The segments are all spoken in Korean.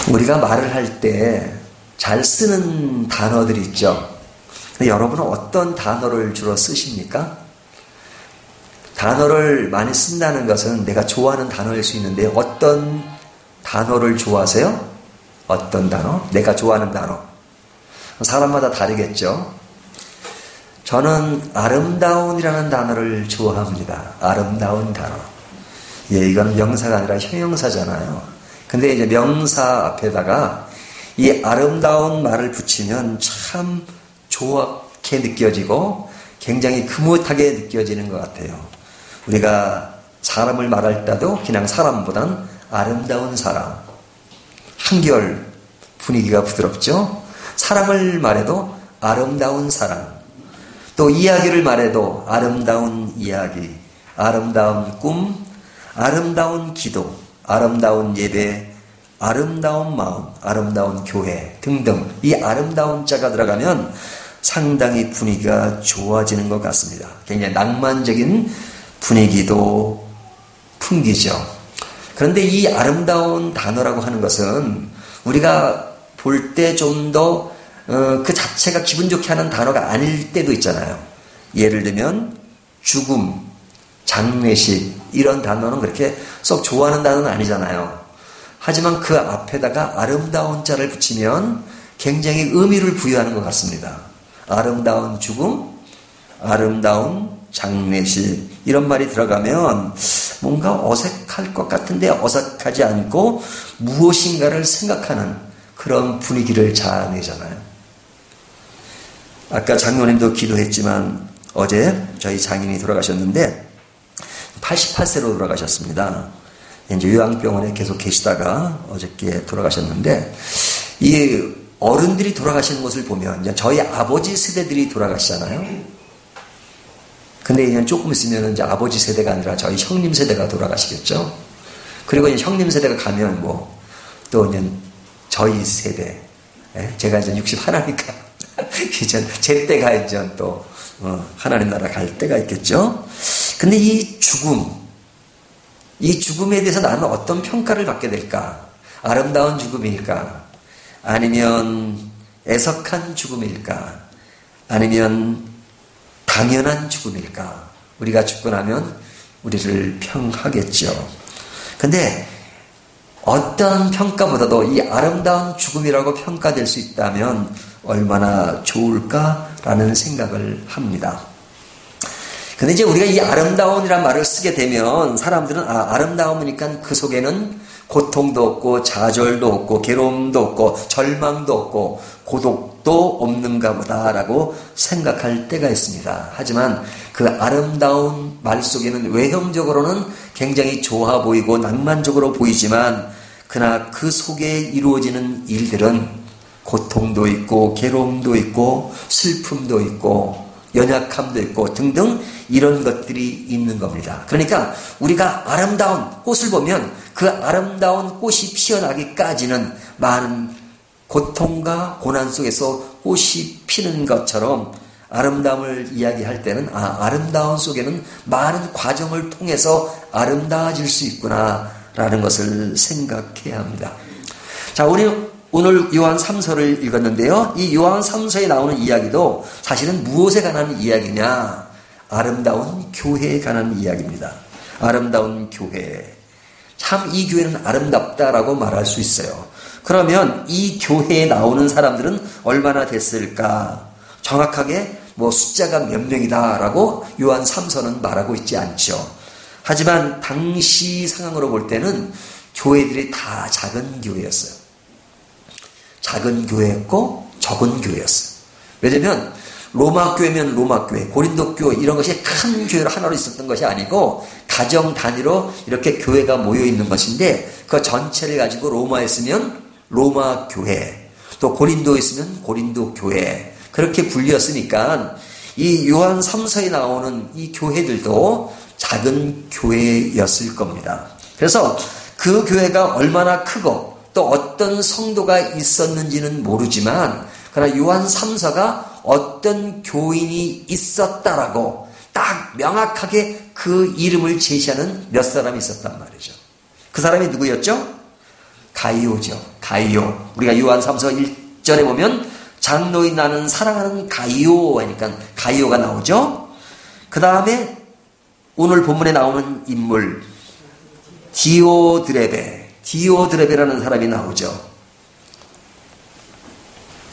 우리가 말을 할 때 잘 쓰는 단어들이 있죠. 근데 여러분은 어떤 단어를 주로 쓰십니까? 단어를 많이 쓴다는 것은 내가 좋아하는 단어일 수 있는데 어떤 단어를 좋아하세요? 어떤 단어? 내가 좋아하는 단어. 사람마다 다르겠죠. 저는 아름다운이라는 단어를 좋아합니다. 아름다운 단어. 예, 이건 명사가 아니라 형용사잖아요. 근데 이제 명사 앞에다가 이 아름다운 말을 붙이면 참 좋게 느껴지고 굉장히 흐뭇하게 느껴지는 것 같아요. 우리가 사람을 말할 때도 그냥 사람보단 아름다운 사람. 한결 분위기가 부드럽죠. 사람을 말해도 아름다운 사람. 또 이야기를 말해도 아름다운 이야기, 아름다운 꿈, 아름다운 기도, 아름다운 예배, 아름다운 마음, 아름다운 교회 등등 이 아름다운 자가 들어가면 상당히 분위기가 좋아지는 것 같습니다. 굉장히 낭만적인 분위기도 풍기죠. 그런데 이 아름다운 단어라고 하는 것은 우리가 볼 때 좀 더 그 자체가 기분 좋게 하는 단어가 아닐 때도 있잖아요. 예를 들면 죽음, 장례식 이런 단어는 그렇게 썩 좋아하는 단어는 아니잖아요. 하지만 그 앞에다가 아름다운 자를 붙이면 굉장히 의미를 부여하는 것 같습니다. 아름다운 죽음, 아름다운 장례식 이런 말이 들어가면 뭔가 어색할 것 같은데 어색하지 않고 무엇인가를 생각하는 그런 분위기를 자아내잖아요. 아까 장로님도 기도했지만 어제 저희 장인이 돌아가셨는데 88세로 돌아가셨습니다. 이제 요양병원에 계속 계시다가 어저께 돌아가셨는데 이 어른들이 돌아가시는 것을 보면 이제 저희 아버지 세대들이 돌아가시잖아요. 근데 이제 조금 있으면 이제 아버지 세대가 아니라 저희 형님 세대가 돌아가시겠죠. 그리고 이제 형님 세대가 가면 뭐 또 이제 저희 세대, 제가 이제 61이니까 이제 제 때가 이제 또 하나님 나라 갈 때가 있겠죠. 근데 이 죽음에 대해서 나는 어떤 평가를 받게 될까? 아름다운 죽음일까? 아니면 애석한 죽음일까? 아니면 당연한 죽음일까? 우리가 죽고 나면 우리를 평하겠죠. 근데 어떤 평가보다도 이 아름다운 죽음이라고 평가될 수 있다면 얼마나 좋을까라는 생각을 합니다. 근데 이제 우리가 이 아름다운이란 말을 쓰게 되면 사람들은 아름다움이니까 그 속에는 고통도 없고 좌절도 없고 괴로움도 없고 절망도 없고 고독도 없는가 보다라고 생각할 때가 있습니다. 하지만 그 아름다운 말 속에는 외형적으로는 굉장히 좋아 보이고 낭만적으로 보이지만 그러나 그 속에 이루어지는 일들은 고통도 있고 괴로움도 있고 슬픔도 있고 연약함도 있고 등등 이런 것들이 있는 겁니다. 그러니까 우리가 아름다운 꽃을 보면 그 아름다운 꽃이 피어나기까지는 많은 고통과 고난 속에서 꽃이 피는 것처럼 아름다움을 이야기할 때는 아름다운 속에는 많은 과정을 통해서 아름다워질 수 있구나라는 것을 생각해야 합니다. 자, 우리 오늘 요한 3서를 읽었는데요. 이 요한 3서에 나오는 이야기도 사실은 무엇에 관한 이야기냐? 아름다운 교회에 관한 이야기입니다. 아름다운 교회. 참 이 교회는 아름답다라고 말할 수 있어요. 그러면 이 교회에 나오는 사람들은 얼마나 됐을까? 정확하게 뭐 숫자가 몇 명이다라고 요한 3서는 말하고 있지 않죠. 하지만 당시 상황으로 볼 때는 교회들이 다 작은 교회였어요. 작은 교회였고 적은 교회였어요. 왜냐면 로마 교회면 로마 교회, 고린도 교회 이런 것이 큰 교회로 하나로 있었던 것이 아니고 가정 단위로 이렇게 교회가 모여 있는 것인데 그 전체를 가지고 로마에 있으면 로마 교회, 또 고린도에 있으면 고린도 교회 그렇게 불렸으니까 이 요한 3서에 나오는 이 교회들도 작은 교회였을 겁니다. 그래서 그 교회가 얼마나 크고 또 어떤 성도가 있었는지는 모르지만 그러나 요한 3서가 어떤 교인이 있었다라고 딱 명확하게 그 이름을 제시하는 몇 사람이 있었단 말이죠. 그 사람이 누구였죠? 가이오죠. 가이오. 우리가 요한 3서 1절에 보면 장로인 나는 사랑하는 가이오 하니까 가이오가 나오죠. 그 다음에 오늘 본문에 나오는 인물 디오드레베라는 사람이 나오죠.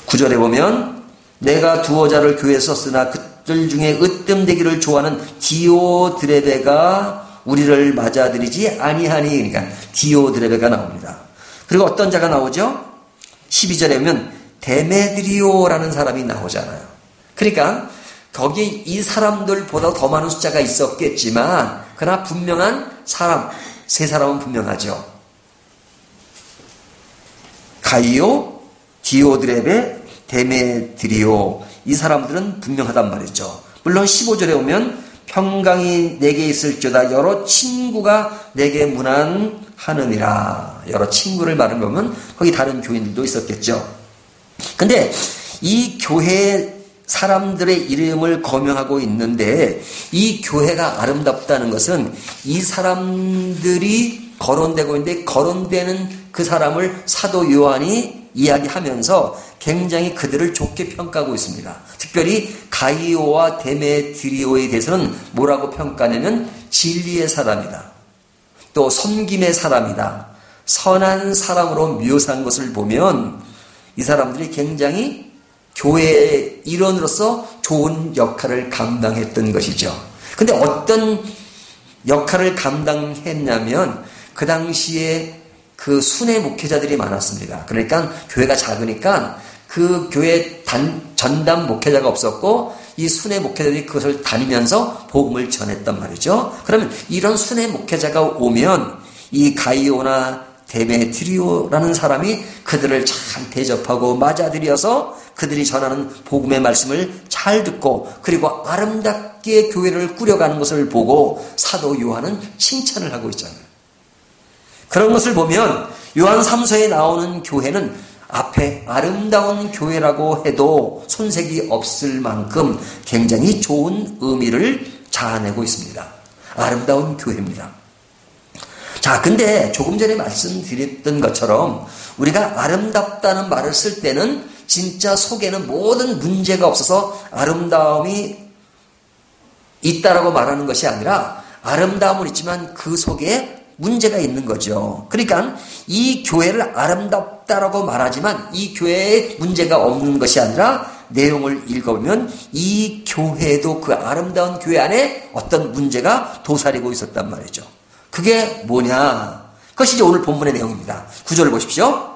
9절에 보면 내가 두어 자를 교회에 썼으나 그들 중에 으뜸되기를 좋아하는 디오드레베가 우리를 맞아들이지 아니하니. 그러니까 디오드레베가 나옵니다. 그리고 어떤 자가 나오죠? 12절에 보면 데메드리오라는 사람이 나오잖아요. 그러니까 거기에 이 사람들보다 더 많은 숫자가 있었겠지만 그러나 분명한 사람, 세 사람은 분명하죠. 가이오, 디오드레베, 데메드리오, 이 사람들은 분명하단 말이죠. 물론 15절에 오면 평강이 내게 있을지어다 여러 친구가 내게 문안하느니라. 여러 친구를 말한 거면 거기 다른 교인들도 있었겠죠. 근데 이 교회 사람들의 이름을 거명하고 있는데 이 교회가 아름답다는 것은 이 사람들이 거론되고 있는데 거론되는 그 사람을 사도 요한이 이야기하면서 굉장히 그들을 좋게 평가하고 있습니다. 특별히 가이오와 데메드리오에 대해서는 뭐라고 평가하냐면 진리의 사람이다. 또 섬김의 사람이다. 선한 사람으로 묘사한 것을 보면 이 사람들이 굉장히 교회의 일원으로서 좋은 역할을 감당했던 것이죠. 근데 어떤 역할을 감당했냐면 그 당시에 그 순회 목회자들이 많았습니다. 그러니까 교회가 작으니까 그 교회 전담 목회자가 없었고 이 순회 목회자들이 그것을 다니면서 복음을 전했단 말이죠. 그러면 이런 순회 목회자가 오면 이 가이오나 데메드리오라는 사람이 그들을 잘 대접하고 맞아들여서 그들이 전하는 복음의 말씀을 잘 듣고 그리고 아름답게 교회를 꾸려가는 것을 보고 사도 요한은 칭찬을 하고 있잖아요. 그런 것을 보면 요한 3서에 나오는 교회는 앞에 아름다운 교회라고 해도 손색이 없을 만큼 굉장히 좋은 의미를 자아내고 있습니다. 아름다운 교회입니다. 자, 근데 조금 전에 말씀드렸던 것처럼 우리가 아름답다는 말을 쓸 때는 진짜 속에는 모든 문제가 없어서 아름다움이 있다라고 말하는 것이 아니라 아름다움은 있지만 그 속에 문제가 있는 거죠. 그러니까 이 교회를 아름답다라고 말하지만 이 교회에 문제가 없는 것이 아니라 내용을 읽어보면 이 교회도 그 아름다운 교회 안에 어떤 문제가 도사리고 있었단 말이죠. 그게 뭐냐? 그것이 이제 오늘 본문의 내용입니다. 9절을 보십시오.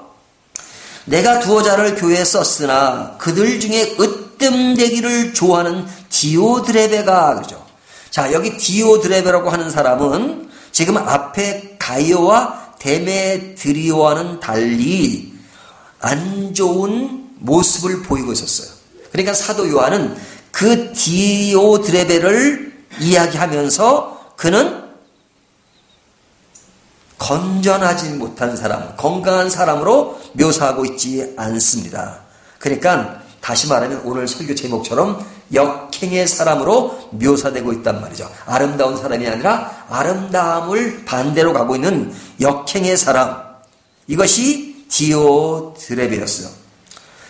내가 두어 자를 교회에 썼으나 그들 중에 으뜸되기를 좋아하는 디오드레베가 그러죠. 자, 여기 디오드레베라고 하는 사람은 지금 앞에 가이오와 데메드리오와는 달리 안 좋은 모습을 보이고 있었어요. 그러니까 사도 요한은 그 디오드레베를 이야기하면서 그는 건전하지 못한 사람, 건강한 사람으로 묘사하고 있지 않습니다. 그러니까 다시 말하면 오늘 설교 제목처럼 역행의 사람으로 묘사되고 있단 말이죠. 아름다운 사람이 아니라 아름다움을 반대로 가고 있는 역행의 사람. 이것이 디오드레베였어요.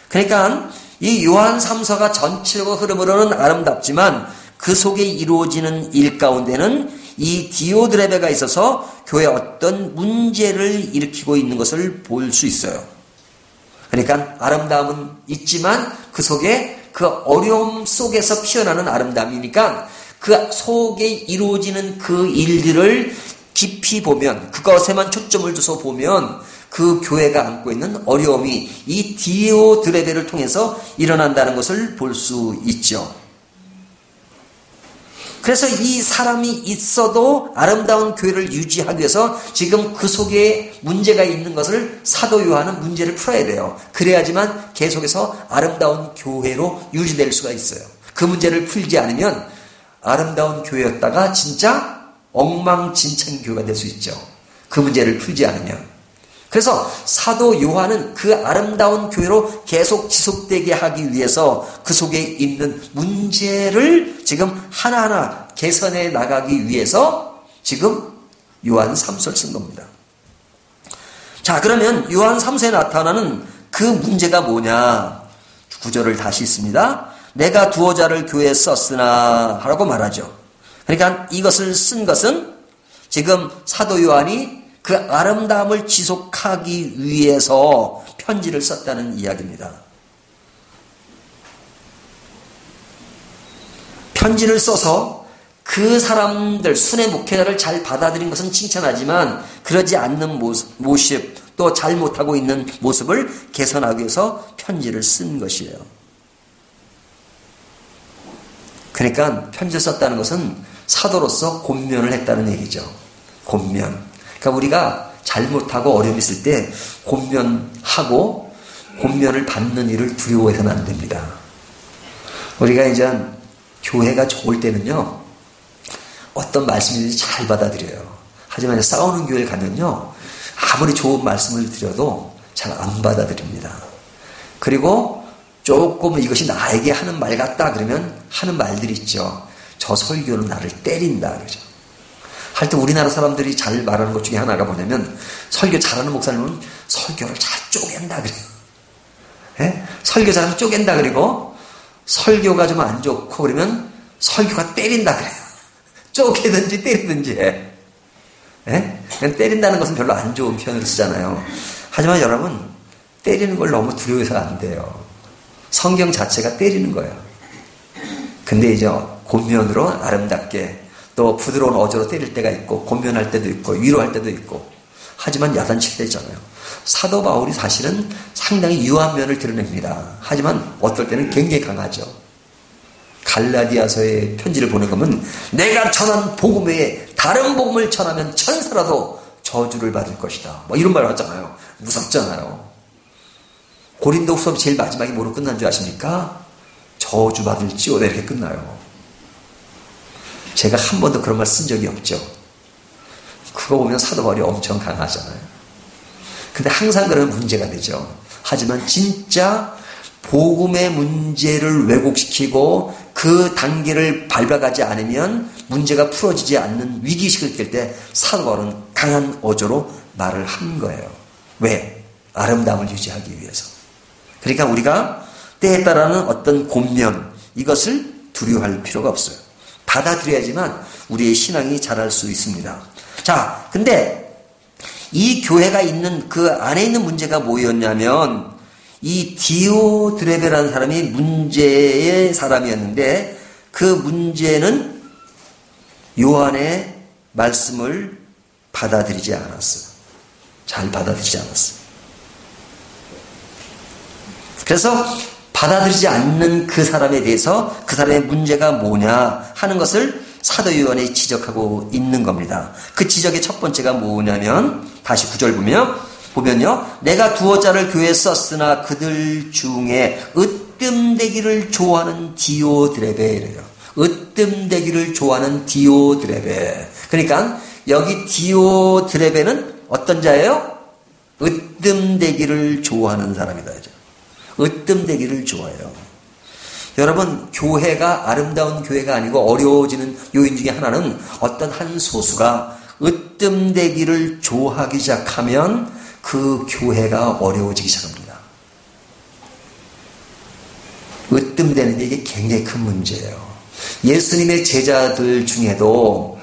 그러니까 이 요한 3서가 전체적으로 흐름으로는 아름답지만 그 속에 이루어지는 일 가운데는 이 디오드레베가 있어서 교회에 어떤 문제를 일으키고 있는 것을 볼 수 있어요. 그러니까 아름다움은 있지만 그 속에 그 어려움 속에서 피어나는 아름다움이니까 그 속에 이루어지는 그 일들을 깊이 보면 그것에만 초점을 둬서 보면 그 교회가 안고 있는 어려움이 이 디오드레베를 통해서 일어난다는 것을 볼 수 있죠. 그래서 이 사람이 있어도 아름다운 교회를 유지하기 위해서 지금 그 속에 문제가 있는 것을 사도 요한은 문제를 풀어야 돼요. 그래야지만 계속해서 아름다운 교회로 유지될 수가 있어요. 그 문제를 풀지 않으면 아름다운 교회였다가 진짜 엉망진창 교회가 될 수 있죠. 그 문제를 풀지 않으면. 그래서 사도 요한은 그 아름다운 교회로 계속 지속되게 하기 위해서 그 속에 있는 문제를 지금 하나하나 개선해 나가기 위해서 지금 요한 3서를 쓴 겁니다. 자, 그러면 요한 3서에 나타나는 그 문제가 뭐냐? 구절을 다시 읽습니다. 내가 두어 자를 교회에 썼으나 하라고 말하죠. 그러니까 이것을 쓴 것은 지금 사도 요한이 그 아름다움을 지속하기 위해서 편지를 썼다는 이야기입니다. 편지를 써서 그 사람들, 순회 목회자를 잘 받아들인 것은 칭찬하지만 그러지 않는 모습, 또 잘못하고 있는 모습을 개선하기 위해서 편지를 쓴 것이에요. 그러니까 편지를 썼다는 것은 사도로서 권면을 했다는 얘기죠. 권면. 그러니까 우리가 잘못하고 어려움이 있을 때 권면하고 권면을 받는 일을 두려워해서는 안 됩니다. 우리가 이제 교회가 좋을 때는요, 어떤 말씀이든지 잘 받아들여요. 하지만 싸우는 교회를 가면요, 아무리 좋은 말씀을 드려도 잘 안 받아들입니다. 그리고 조금 이것이 나에게 하는 말 같다 그러면 하는 말들이 있죠. 저 설교는 나를 때린다 그러죠. 할 때 우리나라 사람들이 잘 말하는 것 중에 하나가 뭐냐면, 설교 잘하는 목사님은 설교를 잘 쪼갠다 그래요. 예? 설교 잘하면 쪼갠다 그리고 설교가 좀 안 좋고 그러면 설교가 때린다 그래요. 쪼개든지 때리든지 해. 예? 때린다는 것은 별로 안 좋은 표현으로 쓰잖아요. 하지만 여러분, 때리는 걸 너무 두려워해서 안 돼요. 성경 자체가 때리는 거예요. 근데 이제 권면으로 아름답게, 또 부드러운 어조로 때릴 때가 있고, 권면할 때도 있고, 위로할 때도 있고, 하지만 야단칠 때 있잖아요. 사도 바울이 사실은 상당히 유한 면을 드러냅니다. 하지만 어떨 때는 굉장히 강하죠. 갈라디아서에 편지를 보낸 거면, 내가 전한 복음 외에 다른 복음을 전하면 천사라도 저주를 받을 것이다. 뭐 이런 말을 하잖아요. 무섭잖아요. 고린도후서 제일 마지막에 뭐로 끝난 줄 아십니까? 저주받을지어다 이렇게 끝나요. 제가 한 번도 그런 말 쓴 적이 없죠. 그거 보면 사도 바울이 엄청 강하잖아요. 근데 항상 그러면 문제가 되죠. 하지만 진짜 복음의 문제를 왜곡시키고 그 단계를 밟아가지 않으면 문제가 풀어지지 않는 위기의식을 깰 때 사도 바울은 강한 어조로 말을 한 거예요. 왜? 아름다움을 유지하기 위해서. 그러니까 우리가 때에 따라는 어떤 권면, 이것을 두려워할 필요가 없어요. 받아들여야지만 우리의 신앙이 자랄 수 있습니다. 자, 근데 이 교회가 있는 그 안에 있는 문제가 뭐였냐면, 이 디오드레베라는 사람이 문제의 사람이었는데, 그 문제는 요한의 말씀을 받아들이지 않았어요. 잘 받아들이지 않았어요. 그래서 받아들이지 않는 그 사람에 대해서 그 사람의 문제가 뭐냐 하는 것을 사도 요한이 지적하고 있는 겁니다. 그 지적의 첫 번째가 뭐냐면, 다시 9절 보면요. 내가 두어 자를 교회에 썼으나 그들 중에 으뜸되기를 좋아하는 디오드레베래요. 으뜸되기를 좋아하는 디오드레베. 그러니까 여기 디오드레베는 어떤 자예요? 으뜸되기를 좋아하는 사람이다. 으뜸되기를 좋아해요. 여러분, 교회가 아름다운 교회가 아니고 어려워지는 요인 중에 하나는 어떤 한 소수가 으뜸되기를 좋아하기 시작하면 그 교회가 어려워지기 시작합니다. 으뜸되는 게 이게 굉장히 큰 문제예요. 예수님의 제자들 중에도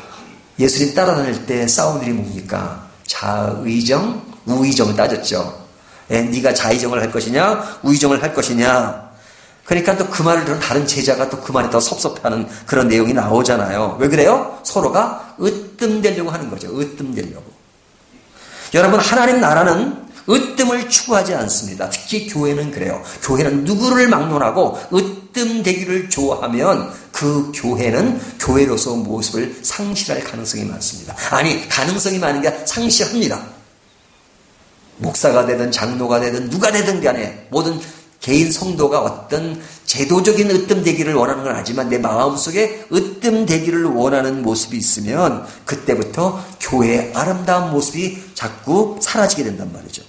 예수님 따라다닐 때 싸운 일이 뭡니까? 자의정, 우의정을 따졌죠. 네가 자의정을 할 것이냐, 우의정을 할 것이냐. 그러니까 또 그 말을 들은 다른 제자가 또 그 말에 더 섭섭해하는 그런 내용이 나오잖아요. 왜 그래요? 서로가 으뜸되려고 하는 거죠. 으뜸되려고. 여러분, 하나님 나라는 으뜸을 추구하지 않습니다. 특히 교회는 그래요. 교회는 누구를 막론하고 으뜸되기를 좋아하면 그 교회는 교회로서 모습을 상실할 가능성이 많습니다. 아니, 가능성이 많은 게 상실합니다. 목사가 되든 장로가 되든 누가 되든 간에 모든 개인 성도가 어떤 제도적인 으뜸되기를 원하는 건 아니지만 내 마음속에 으뜸되기를 원하는 모습이 있으면 그때부터 교회의 아름다운 모습이 자꾸 사라지게 된단 말이죠.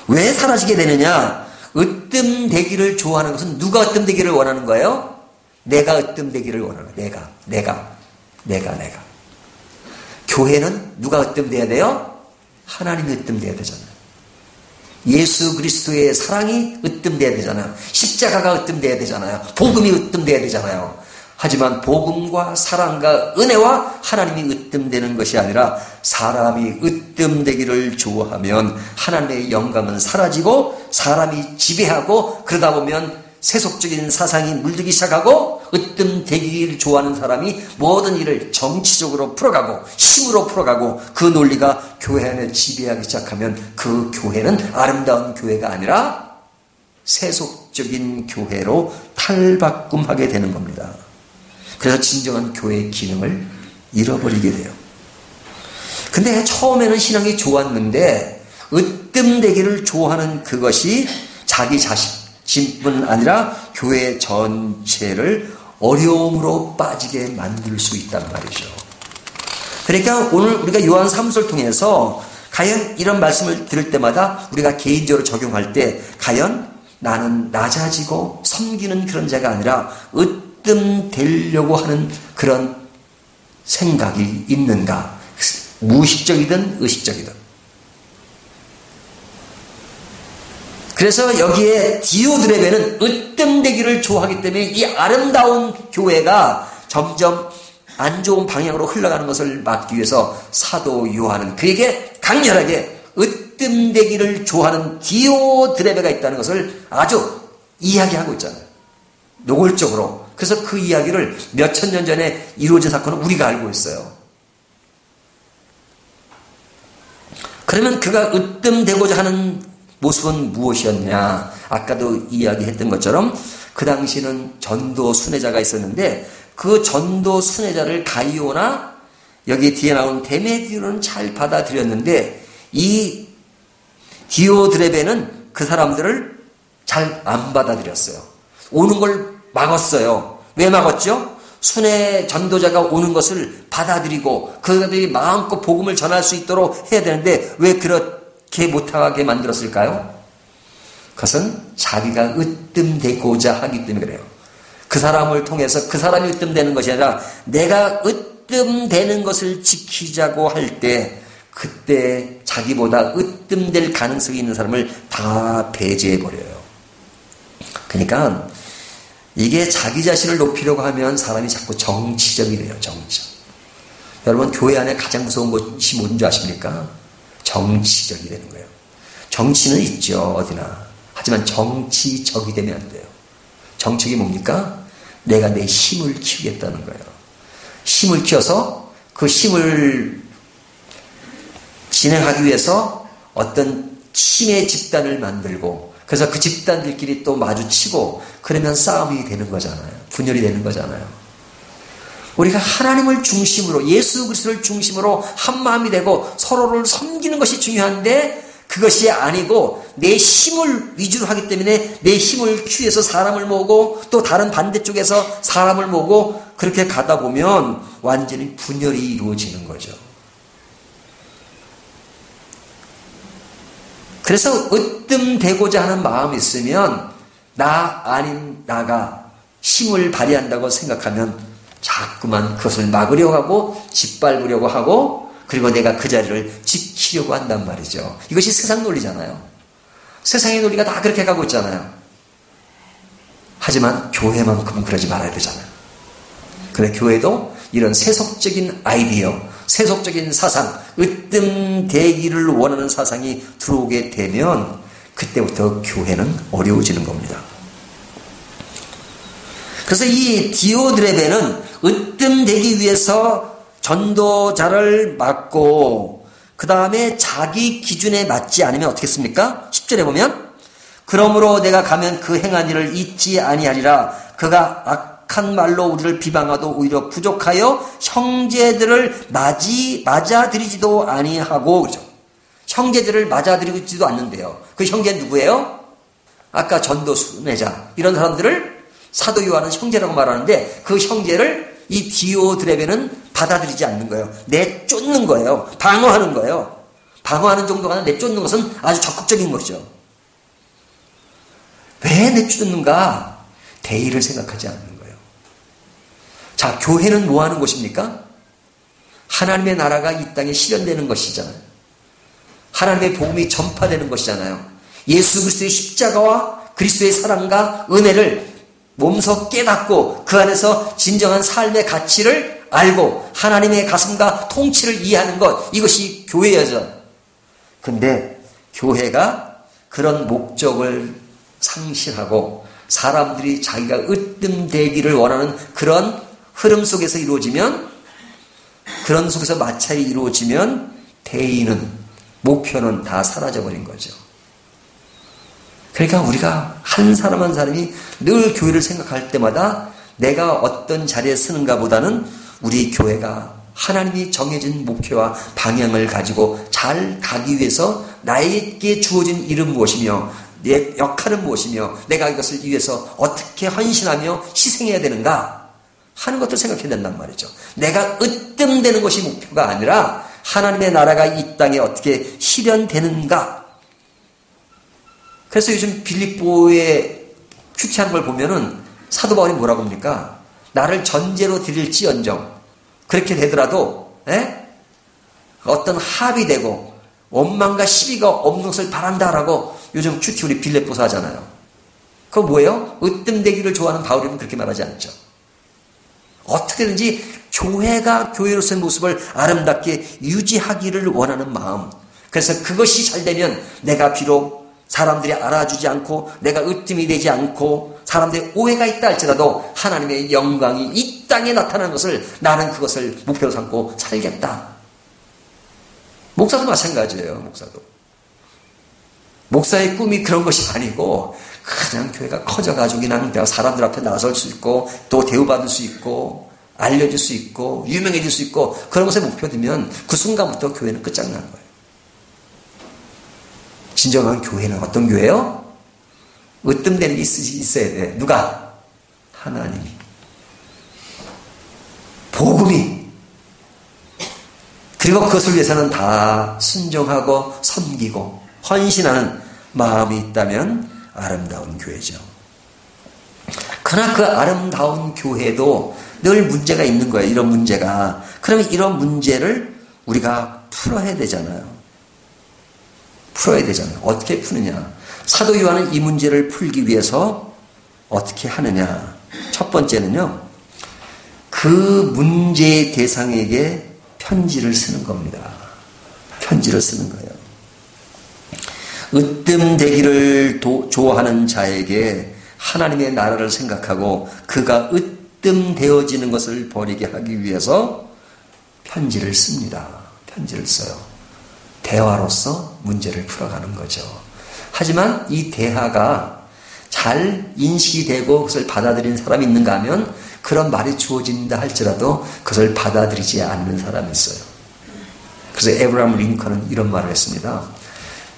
왜 사라지게 되느냐? 으뜸되기를 좋아하는 것은 누가 으뜸되기를 원하는 거예요? 내가 으뜸되기를 원하는 거예요. 내가. 교회는 누가 으뜸돼야 돼요? 하나님이 으뜸돼야 되잖아요. 예수 그리스도의 사랑이 으뜸돼야 되잖아요. 십자가가 으뜸돼야 되잖아요. 복음이 으뜸돼야 되잖아요. 하지만 복음과 사랑과 은혜와 하나님이 으뜸되는 것이 아니라 사람이 으뜸되기를 좋아하면 하나님의 영광은 사라지고 사람이 지배하고 그러다 보면 세속적인 사상이 물들기 시작하고 으뜸되기를 좋아하는 사람이 모든 일을 정치적으로 풀어가고 힘으로 풀어가고 그 논리가 교회 안에 지배하기 시작하면 그 교회는 아름다운 교회가 아니라 세속적인 교회로 탈바꿈하게 되는 겁니다. 그래서 진정한 교회의 기능을 잃어버리게 돼요. 근데 처음에는 신앙이 좋았는데 으뜸되기를 좋아하는 그것이 자기 자신뿐 아니라 교회 전체를 어려움으로 빠지게 만들 수 있단 말이죠. 그러니까 오늘 우리가 요한 3서를 통해서 과연 이런 말씀을 들을 때마다 우리가 개인적으로 적용할 때 과연 나는 낮아지고 섬기는 그런 자가 아니라 으뜸되려고 하는 그런 생각이 있는가? 무의식적이든 의식적이든. 그래서 여기에 디오드레베는 으뜸되기를 좋아하기 때문에 이 아름다운 교회가 점점 안 좋은 방향으로 흘러가는 것을 막기 위해서 사도 요한은 그에게 강렬하게 으뜸되기를 좋아하는 디오드레베가 있다는 것을 아주 이야기하고 있잖아요. 노골적으로. 그래서 그 이야기를 몇천 년 전에 이루어진 사건을 우리가 알고 있어요. 그러면 그가 으뜸되고자 하는 모습은 무엇이었냐? 아까도 이야기했던 것처럼 그 당시는 전도 순회자가 있었는데 그 전도 순회자를 가이오나 여기 뒤에 나온 데메디오는 잘 받아들였는데 이 디오드레베는 그 사람들을 잘 안 받아들였어요. 오는 걸 막았어요. 왜 막았죠? 순회 전도자가 오는 것을 받아들이고 그들이 마음껏 복음을 전할 수 있도록 해야 되는데 왜 그렇게 못하게 만들었을까요? 그것은 자기가 으뜸되고자 하기 때문에 그래요. 그 사람을 통해서 그 사람이 으뜸되는 것이 아니라 내가 으뜸되는 것을 지키자고 할 때 그때 자기보다 으뜸될 가능성이 있는 사람을 다 배제해버려요. 그러니까 이게 자기 자신을 높이려고 하면 사람이 자꾸 정치적이 돼요. 정치적. 여러분 교회 안에 가장 무서운 것이 뭔지 아십니까? 정치적이 되는 거예요. 정치는 있죠. 어디나. 하지만 정치적이 되면 안 돼요. 정책이 뭡니까? 내가 내 힘을 키우겠다는 거예요. 힘을 키워서 그 힘을 진행하기 위해서 어떤 힘의 집단을 만들고 그래서 그 집단들끼리 또 마주치고 그러면 싸움이 되는 거잖아요. 분열이 되는 거잖아요. 우리가 하나님을 중심으로 예수 그리스도를 중심으로 한 마음이 되고 서로를 섬기는 것이 중요한데 그것이 아니고 내 힘을 위주로 하기 때문에 내 힘을 키워서 사람을 모으고 또 다른 반대쪽에서 사람을 모으고 그렇게 가다 보면 완전히 분열이 이루어지는 거죠. 그래서 으뜸되고자 하는 마음이 있으면 나 아닌 나가 힘을 발휘한다고 생각하면 자꾸만 그것을 막으려고 하고 짓밟으려고 하고 그리고 내가 그 자리를 지키려고 한단 말이죠. 이것이 세상 논리잖아요. 세상의 논리가 다 그렇게 가고 있잖아요. 하지만 교회만큼은 그러지 말아야 되잖아요. 그래 교회도 이런 세속적인 아이디어, 세속적인 사상, 으뜸되기를 원하는 사상이 들어오게 되면 그때부터 교회는 어려워지는 겁니다. 그래서 이 디오드레베는 으뜸되기 위해서 전도자를 맡고 그 다음에 자기 기준에 맞지 않으면 어떻게 했습니까? 10절에 보면 그러므로 내가 가면 그 행한 일을 잊지 아니하리라. 그가 악한 말로 우리를 비방하도 오히려 부족하여 형제들을 맞아들이지도 아니하고 그죠? 형제들을 맞아들이지도 않는데요. 그 형제 누구예요? 아까 전도 순회자 이런 사람들을 사도 요한은 형제라고 말하는데 그 형제를 이 디오드레베는 받아들이지 않는 거예요. 내쫓는 거예요. 방어하는 거예요. 방어하는 정도가 아니라 내쫓는 것은 아주 적극적인 것이죠. 왜 내쫓는가? 대의를 생각하지 않는 거예요. 자, 교회는 뭐 하는 곳입니까? 하나님의 나라가 이 땅에 실현되는 것이잖아요. 하나님의 복음이 전파되는 것이잖아요. 예수 그리스도의 십자가와 그리스도의 사랑과 은혜를 몸소 깨닫고 그 안에서 진정한 삶의 가치를 알고 하나님의 가슴과 통치를 이해하는 것, 이것이 교회여죠. 근데 교회가 그런 목적을 상실하고 사람들이 자기가 으뜸되기를 원하는 그런 흐름 속에서 이루어지면, 그런 속에서 마찰이 이루어지면 대의는, 목표는 다 사라져버린 거죠. 그러니까 우리가 한 사람 한 사람이 늘 교회를 생각할 때마다 내가 어떤 자리에 서는가 보다는 우리 교회가 하나님이 정해진 목표와 방향을 가지고 잘 가기 위해서 나에게 주어진 일은 무엇이며 내 역할은 무엇이며 내가 이것을 위해서 어떻게 헌신하며 희생해야 되는가 하는 것도 생각해야 된단 말이죠. 내가 으뜸되는 것이 목표가 아니라 하나님의 나라가 이 땅에 어떻게 실현되는가. 그래서 요즘 빌립보의 큐티하는 걸 보면은 사도 바울이 뭐라고 합니까? 나를 전제로 드릴지언정 그렇게 되더라도 어떤 합의되고 원망과 시비가 없는 것을 바란다라고 요즘 큐티 우리 빌립보서 하잖아요. 그거 뭐예요? 으뜸되기를 좋아하는 바울이면 그렇게 말하지 않죠. 어떻게든지 교회가 교회로서의 모습을 아름답게 유지하기를 원하는 마음. 그래서 그것이 잘 되면 내가 비록 사람들이 알아주지 않고 내가 으뜸이 되지 않고 사람들의 오해가 있다 할지라도 하나님의 영광이 이 땅에 나타나는 것을 나는 그것을 목표로 삼고 살겠다. 목사도 마찬가지예요. 목사도. 목사의 꿈이 그런 것이 아니고 그냥 교회가 커져가지고 그냥 내가 사람들 앞에 나설 수 있고 또 대우받을 수 있고 알려질 수 있고 유명해질 수 있고 그런 것에 목표 두면 그 순간부터 교회는 끝장나는 거예요. 진정한 교회는 어떤 교회요? 으뜸되는 게 있어야 돼. 누가? 하나님이. 복음이. 그리고 그것을 위해서는 다 순종하고 섬기고 헌신하는 마음이 있다면 아름다운 교회죠. 그러나 그 아름다운 교회도 늘 문제가 있는 거예요. 이런 문제가. 그러면 이런 문제를 우리가 풀어야 되잖아요. 어떻게 푸느냐. 사도 요한은 이 문제를 풀기 위해서 어떻게 하느냐. 첫 번째는요. 그 문제의 대상에게 편지를 쓰는 겁니다. 편지를 쓰는 거예요. 으뜸되기를 좋아하는 자에게 하나님의 나라를 생각하고 그가 으뜸되어지는 것을 버리게 하기 위해서 편지를 씁니다. 편지를 써요. 대화로서 문제를 풀어가는 거죠. 하지만 이 대화가 잘 인식이 되고 그것을 받아들이는 사람이 있는가 하면 그런 말이 주어진다 할지라도 그것을 받아들이지 않는 사람이 있어요. 그래서 에브라함 링컨은 이런 말을 했습니다.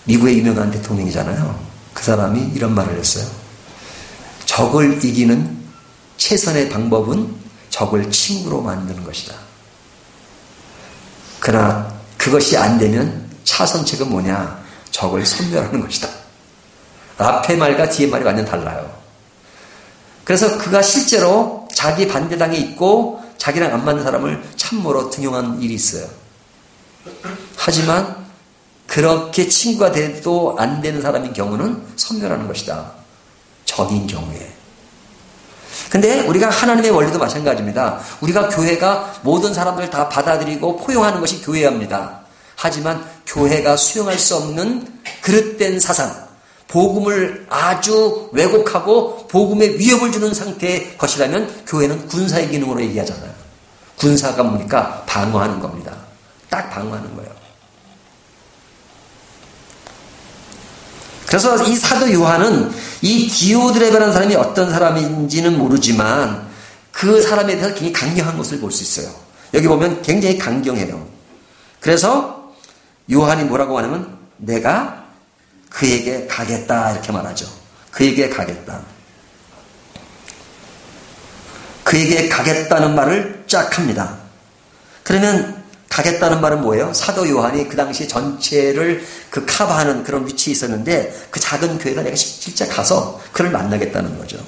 미국의 유명한 대통령이잖아요. 그 사람이 이런 말을 했어요. 적을 이기는 최선의 방법은 적을 친구로 만드는 것이다. 그러나 그것이 안 되면 차선책은 뭐냐? 적을 섬멸하는 것이다. 앞의 말과 뒤의 말이 완전 달라요. 그래서 그가 실제로 자기 반대당에 있고 자기랑 안 맞는 사람을 참모로 등용한 일이 있어요. 하지만 그렇게 친구가 돼도 안 되는 사람인 경우는 섬멸하는 것이다. 적인 경우에. 근데 우리가 하나님의 원리도 마찬가지입니다. 우리가 교회가 모든 사람들을 다 받아들이고 포용하는 것이 교회입니다. 하지만 교회가 수용할 수 없는 그릇된 사상, 복음을 아주 왜곡하고 복음에 위협을 주는 상태의 것이라면 교회는 군사의 기능으로 얘기하잖아요. 군사가 뭡니까? 방어하는 겁니다. 딱 방어하는 거예요. 그래서 이 사도 요한은 이 디오드레베라는 사람이 어떤 사람인지는 모르지만 그 사람에 대해서 굉장히 강경한 것을 볼 수 있어요. 여기 보면 굉장히 강경해요. 그래서 요한이 뭐라고 하냐면 내가 그에게 가겠다 이렇게 말하죠. 그에게 가겠다. 그에게 가겠다는 말을 쫙 합니다. 그러면 가겠다는 말은 뭐예요? 사도 요한이 그 당시에 전체를 그 커버하는 그런 위치에 있었는데 그 작은 교회가 내가 실제 가서 그를 만나겠다는 거죠.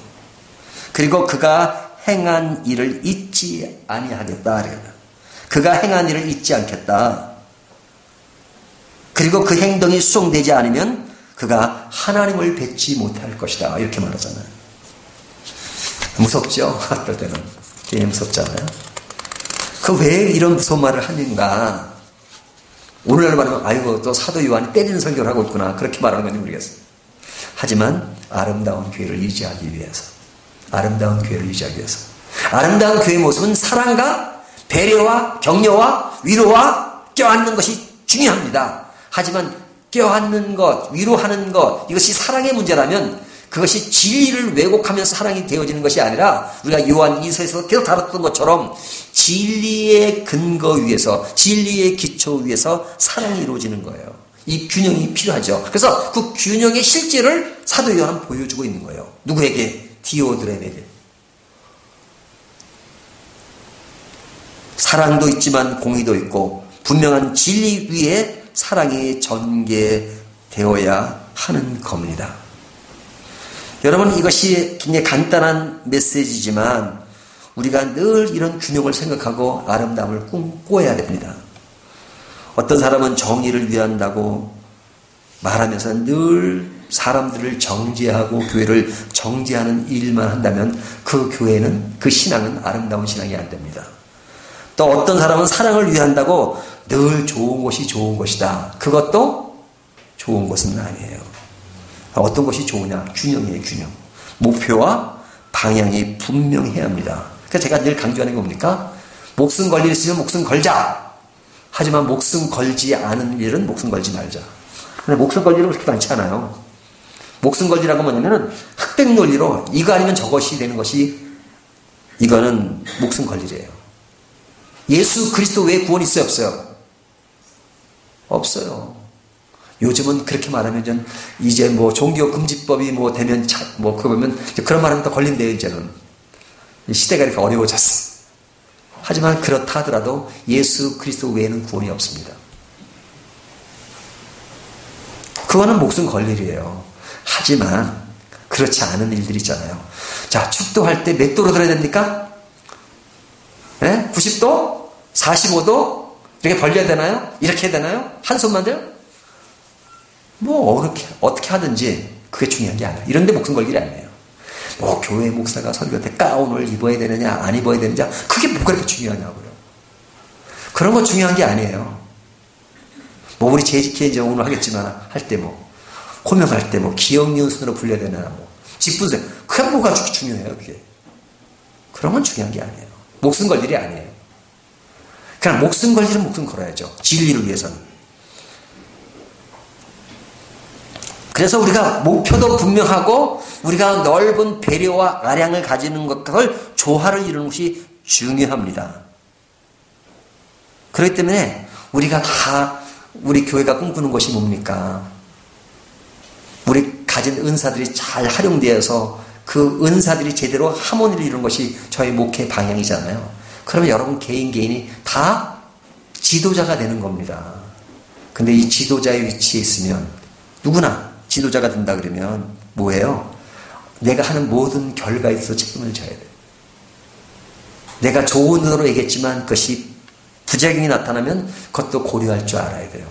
그리고 그가 행한 일을 잊지 아니하겠다. 그가 행한 일을 잊지 않겠다. 그리고 그 행동이 수정되지 않으면 그가 하나님을 뵙지 못할 것이다. 이렇게 말하잖아요. 무섭죠? 어떨 때는. 되게 무섭잖아요. 그 왜 이런 무서운 말을 하는가? 오늘날 말하면 아이고 또 사도 요한이 때리는 설교를 하고 있구나. 그렇게 말하는 건지 모르겠어요. 하지만 아름다운 교회를 유지하기 위해서, 아름다운 교회를 유지하기 위해서, 아름다운 교회의 모습은 사랑과 배려와 격려와 위로와 껴안는 것이 중요합니다. 하지만 껴안는 것, 위로하는 것, 이것이 사랑의 문제라면 그것이 진리를 왜곡하면서 사랑이 되어지는 것이 아니라 우리가 요한 2서에서 계속 다뤘던 것처럼 진리의 근거 위에서, 진리의 기초 위에서 사랑이 이루어지는 거예요. 이 균형이 필요하죠. 그래서 그 균형의 실제를 사도 요한은 보여주고 있는 거예요. 누구에게? 디오드레에게. 사랑도 있지만 공의도 있고 분명한 진리 위에 사랑이 전개되어야 하는 겁니다. 여러분, 이것이 굉장히 간단한 메시지지만 우리가 늘 이런 균형을 생각하고 아름다움을 꿈꿔야 됩니다. 어떤 사람은 정의를 위한다고 말하면서 늘 사람들을 정죄하고 교회를 정죄하는 일만 한다면 그 교회는, 그 신앙은 아름다운 신앙이 안 됩니다. 또 어떤 사람은 사랑을 위한다고 늘 좋은 것이 좋은 것이다. 그것도 좋은 것은 아니에요. 어떤 것이 좋으냐? 균형이에요, 균형. 목표와 방향이 분명해야 합니다. 그래서 제가 늘 강조하는 게 뭡니까? 목숨 걸릴 일 있으면 목숨 걸자. 하지만 목숨 걸지 않은 일은 목숨 걸지 말자. 근데 목숨 걸리는 그렇게 많지 않아요. 목숨 걸리라고 뭐냐면은 흑백 논리로 이거 아니면 저것이 되는 것이, 이거는 목숨 걸리래요. 예수 그리스도 외에 구원이 있어요, 없어요? 없어요. 요즘은 그렇게 말하면 이제 뭐 종교 금지법이 뭐 되면 뭐 그거 보면 그런 말하면 또 걸린대요. 이제는 시대가 이렇게 어려워졌어. 하지만 그렇다 하더라도 예수 그리스도 외에는 구원이 없습니다. 그거는 목숨 걸 일이에요. 하지만 그렇지 않은 일들이 있잖아요. 자, 축도할 때 몇 도로 들어야 됩니까? 네? 90도? 45도? 이렇게 벌려야 되나요? 이렇게 해야 되나요? 한 손만 돼요? 뭐 어떻게 하든지 그게 중요한 게 아니에요. 이런데 목숨 걸 일이 아니에요. 뭐 교회 목사가 설교 때 가운을 입어야 되느냐 안 입어야 되느냐, 그게 뭐 그렇게 중요하냐고요. 그런 거 중요한 게 아니에요. 뭐 우리 제지케이저 오늘 하겠지만 할 때 뭐 호명할 때 뭐 기억니은 순으로 불려야 되나, 뭐 직분세, 그게 뭐가 중요해요. 그게 그런 건 중요한 게 아니에요. 목숨 걸 일이 아니에요. 그냥 목숨 걸 일은 목숨 걸어야죠. 진리를 위해서는. 그래서 우리가 목표도 분명하고 우리가 넓은 배려와 아량을 가지는 것을 조화를 이루는 것이 중요합니다. 그렇기 때문에 우리가 다 우리 교회가 꿈꾸는 것이 뭡니까? 우리 가진 은사들이 잘 활용되어서 그 은사들이 제대로 하모니를 이루는 것이 저희 목회 방향이잖아요. 그러면 여러분 개인이 다 지도자가 되는 겁니다. 근데 이 지도자의 위치에 있으면 누구나 지도자가 된다 그러면 뭐예요? 내가 하는 모든 결과에 있어서 책임을 져야 돼요. 내가 좋은 의도로 얘기했지만 그것이 부작용이 나타나면 그것도 고려할 줄 알아야 돼요.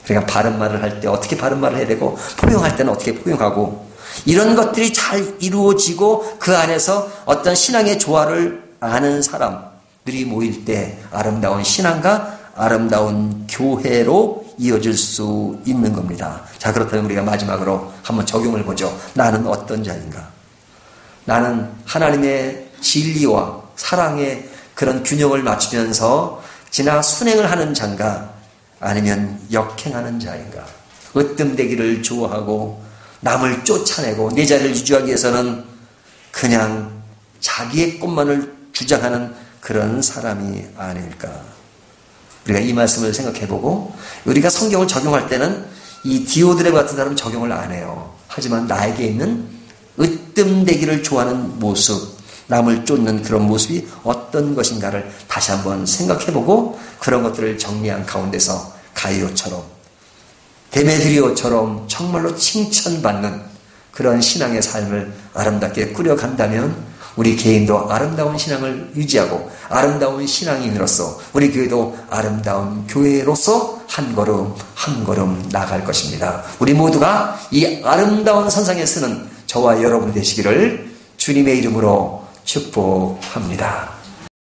그러니까 바른 말을 할 때 어떻게 바른 말을 해야 되고, 포용할 때는 어떻게 포용하고, 이런 것들이 잘 이루어지고 그 안에서 어떤 신앙의 조화를 아는 사람들이 모일 때 아름다운 신앙과 아름다운 교회로 이어질 수 있는 겁니다. 자, 그렇다면 우리가 마지막으로 한번 적용을 보죠. 나는 어떤 자인가? 나는 하나님의 진리와 사랑의 그런 균형을 맞추면서 지나 순행을 하는 자인가? 아니면 역행하는 자인가? 으뜸되기를 좋아하고 남을 쫓아내고 내 자리를 유지하기 위해서는 그냥 자기의 것만을 주장하는 그런 사람이 아닐까? 우리가 이 말씀을 생각해보고 우리가 성경을 적용할 때는 이 디오드레 같은 사람은 적용을 안 해요. 하지만 나에게 있는 으뜸되기를 좋아하는 모습, 남을 쫓는 그런 모습이 어떤 것인가를 다시 한번 생각해보고 그런 것들을 정리한 가운데서 가이오처럼, 데메드리오처럼 정말로 칭찬받는 그런 신앙의 삶을 아름답게 꾸려간다면 우리 개인도 아름다운 신앙을 유지하고 아름다운 신앙인으로서 우리 교회도 아름다운 교회로서 한 걸음 한 걸음 나아갈 것입니다. 우리 모두가 이 아름다운 선상에 서는 저와 여러분이 되시기를 주님의 이름으로 축복합니다.